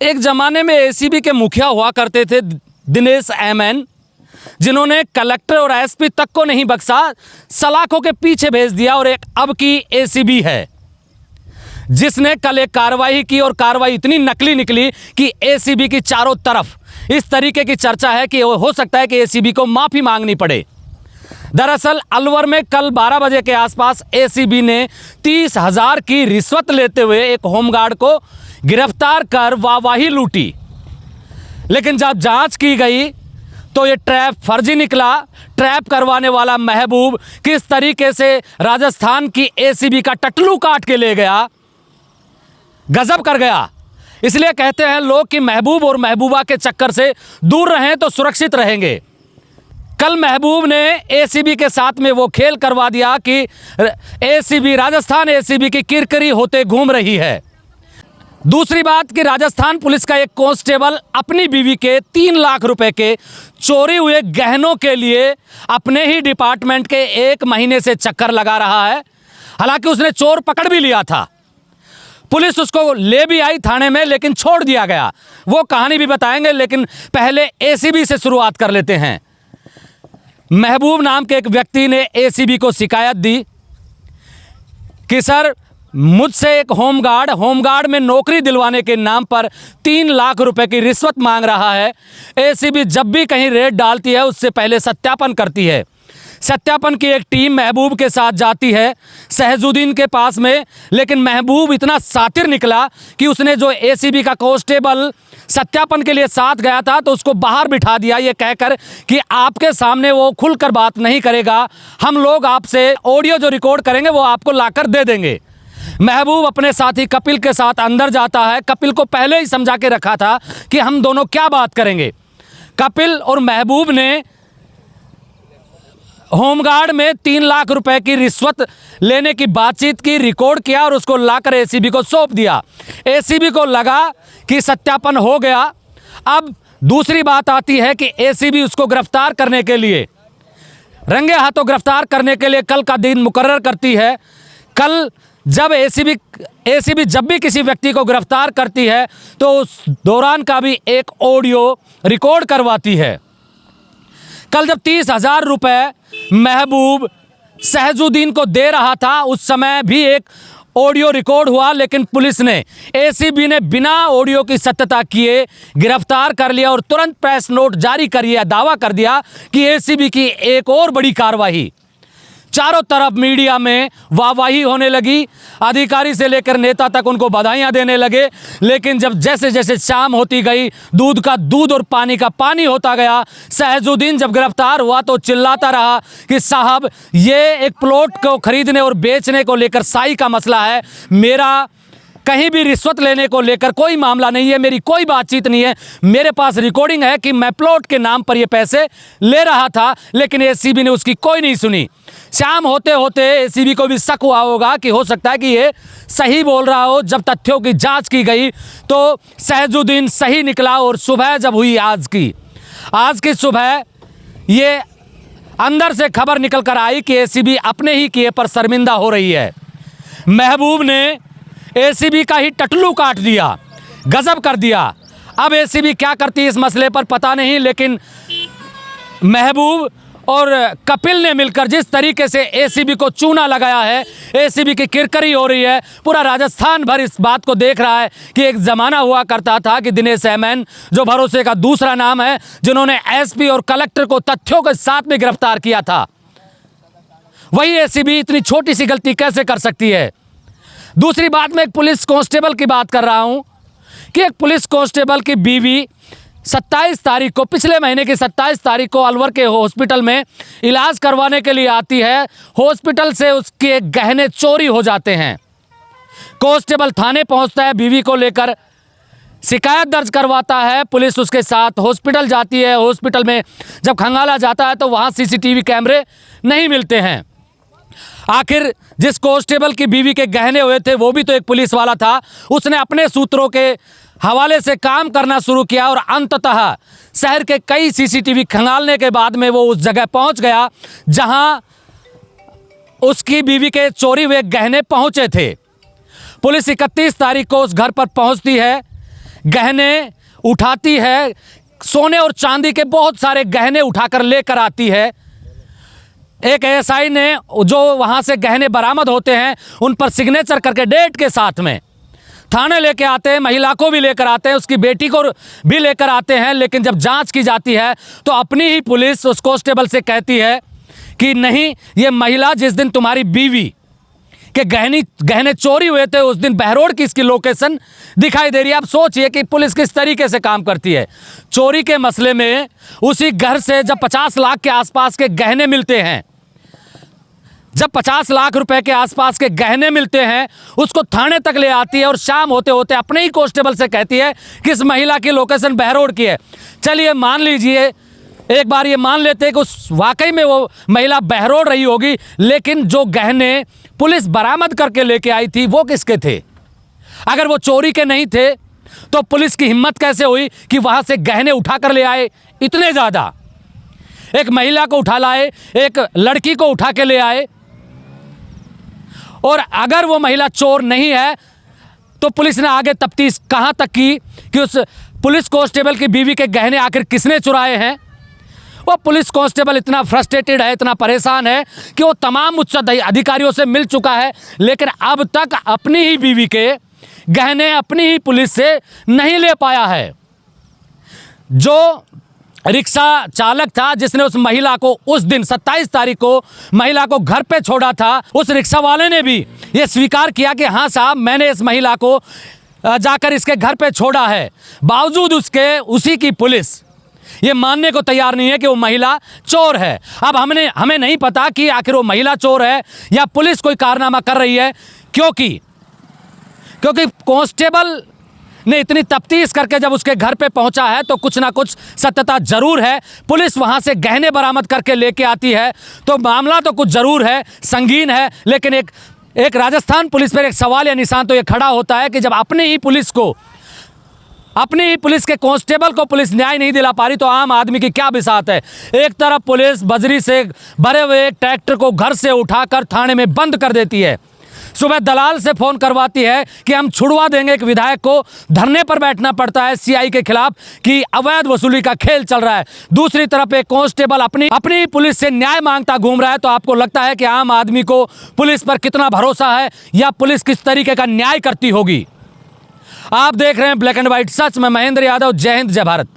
एक ज़माने में एसीबी के मुखिया हुआ करते थे दिनेश एमएन, जिन्होंने कलेक्टर और एसपी तक को नहीं बख्शा, सलाखों के पीछे भेज दिया। और एक अब की एसीबी है जिसने कल एक कार्रवाई की और कार्रवाई इतनी नकली निकली कि एसीबी की चारों तरफ इस तरीके की चर्चा है कि हो सकता है कि एसीबी को माफ़ी मांगनी पड़े। दरअसल अलवर में कल 12 बजे के आसपास एसीबी ने 30,000 की रिश्वत लेते हुए एक होमगार्ड को गिरफ्तार कर वाहवाही लूटी। लेकिन जब जांच की गई तो ये ट्रैप फर्जी निकला। ट्रैप करवाने वाला महबूब किस तरीके से राजस्थान की एसीबी का टटलू काट के ले गया, गजब कर गया। इसलिए कहते हैं लोग कि महबूब और महबूबा के चक्कर से दूर रहें तो सुरक्षित रहेंगे। कल महबूब ने एसीबी के साथ में वो खेल करवा दिया कि एसीबी, राजस्थान एसीबी की किरकिरी होते घूम रही है। दूसरी बात कि राजस्थान पुलिस का एक कांस्टेबल अपनी बीवी के 3 लाख रुपए के चोरी हुए गहनों के लिए अपने ही डिपार्टमेंट के 1 महीने से चक्कर लगा रहा है। हालांकि उसने चोर पकड़ भी लिया था, पुलिस उसको ले भी आई थाने में, लेकिन छोड़ दिया गया। वो कहानी भी बताएंगे, लेकिन पहले एसीबी से शुरुआत कर लेते हैं। महबूब नाम के एक व्यक्ति ने एसीबी को शिकायत दी कि सर मुझसे एक होमगार्ड में नौकरी दिलवाने के नाम पर 3 लाख रुपए की रिश्वत मांग रहा है। एसीबी जब भी कहीं रेड डालती है उससे पहले सत्यापन करती है। सत्यापन की एक टीम महबूब के साथ जाती है सहजुद्दीन के पास में, लेकिन महबूब इतना शातिर निकला कि उसने जो एसीबी का कांस्टेबल सत्यापन के लिए साथ गया था तो उसको बाहर बिठा दिया, ये कहकर कि आपके सामने वो खुलकर बात नहीं करेगा, हम लोग आपसे ऑडियो जो रिकॉर्ड करेंगे वो आपको लाकर दे देंगे। महबूब अपने साथी कपिल के साथ अंदर जाता है। कपिल को पहले ही समझा के रखा था कि हम दोनों क्या बात करेंगे। कपिल और महबूब ने होमगार्ड में 3 लाख रुपए की रिश्वत लेने की बातचीत की, रिकॉर्ड किया और उसको लाकर एसीबी को सौंप दिया। एसीबी को लगा कि सत्यापन हो गया। अब दूसरी बात आती है कि एसीबी उसको गिरफ्तार करने के लिए, रंगे हाथों गिरफ्तार करने के लिए कल का दिन मुकर्रर करती है। कल जब एसीबी जब भी किसी व्यक्ति को गिरफ्तार करती है तो उस दौरान का भी एक ऑडियो रिकॉर्ड करवाती है। कल जब 30,000 रुपए महबूब सहजुद्दीन को दे रहा था उस समय भी एक ऑडियो रिकॉर्ड हुआ, लेकिन पुलिस ने, एसीबी ने बिना ऑडियो की सत्यता किए गिरफ्तार कर लिया और तुरंत प्रेस नोट जारी कर दावा कर दिया कि एसीबी की एक और बड़ी कार्रवाई। चारों तरफ मीडिया में वाहवाही होने लगी, अधिकारी से लेकर नेता तक उनको बधाइयां देने लगे। लेकिन जब जैसे जैसे शाम होती गई, दूध का दूध और पानी का पानी होता गया। सहजुद्दीन जब गिरफ्तार हुआ तो चिल्लाता रहा कि साहब ये एक प्लॉट को खरीदने और बेचने को लेकर साई का मसला है, मेरा कहीं भी रिश्वत लेने को लेकर कोई मामला नहीं है, मेरी कोई बातचीत नहीं है, मेरे पास रिकॉर्डिंग है कि मैं प्लॉट के नाम पर ये पैसे ले रहा था। लेकिन एसीबी ने उसकी कोई नहीं सुनी। शाम होते होते एसीबी को भी शक हुआ होगा कि हो सकता है कि ये सही बोल रहा हो। जब तथ्यों की जांच की गई तो सहजुद्दीन सही निकला। और सुबह जब हुई आज की सुबह ये अंदर से खबर निकल कर आई कि एसीबी अपने ही किए पर शर्मिंदा हो रही है। महबूब ने एसीबी का ही टटलू काट दिया, गजब कर दिया। अब एसीबी क्या करती है इस मसले पर पता नहीं, लेकिन महबूब और कपिल ने मिलकर जिस तरीके से एसीबी को चूना लगाया है, एसीबी की किरकिरी हो रही है। पूरा राजस्थान भर इस बात को देख रहा है कि एक ज़माना हुआ करता था कि दिनेश एमएन, जो भरोसे का दूसरा नाम है, जिन्होंने एसपी और कलेक्टर को तथ्यों के साथ में गिरफ्तार किया था, वही एसीबी इतनी छोटी सी गलती कैसे कर सकती है। दूसरी बात, मैं एक पुलिस कांस्टेबल की बात कर रहा हूं कि एक पुलिस कांस्टेबल की बीवी 27 तारीख को, पिछले महीने की 27 तारीख को अलवर के हॉस्पिटल में इलाज करवाने के लिए आती है। हॉस्पिटल से उसके गहने चोरी हो जाते हैं। कांस्टेबल थाने पहुंचता है, बीवी को लेकर शिकायत दर्ज करवाता है। पुलिस उसके साथ हॉस्पिटल जाती है। हॉस्पिटल में जब खंगाला जाता है तो वहां सीसीटीवी कैमरे नहीं मिलते हैं। आखिर जिस कांस्टेबल की बीवी के गहने हुए थे वो भी तो एक पुलिस वाला था। उसने अपने सूत्रों के हवाले से काम करना शुरू किया और अंततः शहर के कई सीसीटीवी खंगालने के बाद में वो उस जगह पहुंच गया जहां उसकी बीवी के चोरी हुए गहने पहुंचे थे। पुलिस 31 तारीख को उस घर पर पहुंचती है। गहने उठाती है, सोने और चांदी के बहुत सारे गहने उठाकर लेकर आती है। एक एएसआई ने जो वहाँ से गहने बरामद होते हैं उन पर सिग्नेचर करके डेट के साथ में थाने लेके आते हैं, महिला को भी लेकर आते हैं, उसकी बेटी को भी लेकर आते हैं। लेकिन जब जांच की जाती है तो अपनी ही पुलिस उस कांस्टेबल से कहती है कि नहीं, ये महिला जिस दिन तुम्हारी बीवी के गहने चोरी हुए थे उस दिन बहरोड की इसकी लोकेशन दिखाई दे रही है। आप सोचिए कि पुलिस किस तरीके से काम करती है। चोरी के मसले में उसी घर से जब 50 लाख के आसपास के गहने मिलते हैं, जब 50 लाख रुपए के आसपास के गहने मिलते हैं, उसको थाने तक ले आती है और शाम होते होते अपने ही कांस्टेबल से कहती है कि इस महिला की लोकेशन बहरोड की है। चलिए मान लीजिए, एक बार ये मान लेते हैं कि उस वाकई में वो महिला बहरोड रही होगी, लेकिन जो गहने पुलिस बरामद करके लेके आई थी वो किसके थे? अगर वो चोरी के नहीं थे तो पुलिस की हिम्मत कैसे हुई कि वहां से गहने उठा कर ले आए इतने ज़्यादा? एक महिला को उठा लाए, एक लड़की को उठा के ले आए। और अगर वो महिला चोर नहीं है तो पुलिस ने आगे तफ्तीश कहां तक की कि उस पुलिस कांस्टेबल की बीवी के गहने आखिर किसने चुराए हैं? वो पुलिस कांस्टेबल इतना फ्रस्ट्रेटेड है, इतना परेशान है कि वो तमाम उच्च अधिकारियों से मिल चुका है, लेकिन अब तक अपनी ही बीवी के गहने अपनी ही पुलिस से नहीं ले पाया है। जो रिक्शा चालक था जिसने उस महिला को उस दिन 27 तारीख को महिला को घर पे छोड़ा था, उस रिक्शा वाले ने भी ये स्वीकार किया कि हाँ साहब, मैंने इस महिला को जाकर इसके घर पे छोड़ा है। बावजूद उसके उसी की पुलिस ये मानने को तैयार नहीं है कि वो महिला चोर है। अब हमें नहीं पता कि आखिर वो महिला चोर है या पुलिस कोई कारनामा कर रही है, क्योंकि कांस्टेबल ने इतनी तफ्तीश करके जब उसके घर पे पहुंचा है तो कुछ ना कुछ सत्यता जरूर है। पुलिस वहां से गहने बरामद करके लेके आती है तो मामला तो कुछ जरूर है, संगीन है। लेकिन एक राजस्थान पुलिस पर एक सवाल या निशान तो ये खड़ा होता है कि जब अपनी ही पुलिस के कांस्टेबल को पुलिस न्याय नहीं दिला पा रही तो आम आदमी की क्या बिसात है। एक तरफ पुलिस बजरी से भरे हुए एक ट्रैक्टर को घर से उठाकर थाने में बंद कर देती है, सुबह दलाल से फोन करवाती है कि हम छुड़वा देंगे। एक विधायक को धरने पर बैठना पड़ता है सीआई के खिलाफ कि अवैध वसूली का खेल चल रहा है। दूसरी तरफ एक कांस्टेबल अपनी पुलिस से न्याय मांगता घूम रहा है। तो आपको लगता है कि आम आदमी को पुलिस पर कितना भरोसा है या पुलिस किस तरीके का न्याय करती होगी? आप देख रहे हैं ब्लैक एंड व्हाइट सच में महेंद्र यादव। जय हिंद, जय भारत।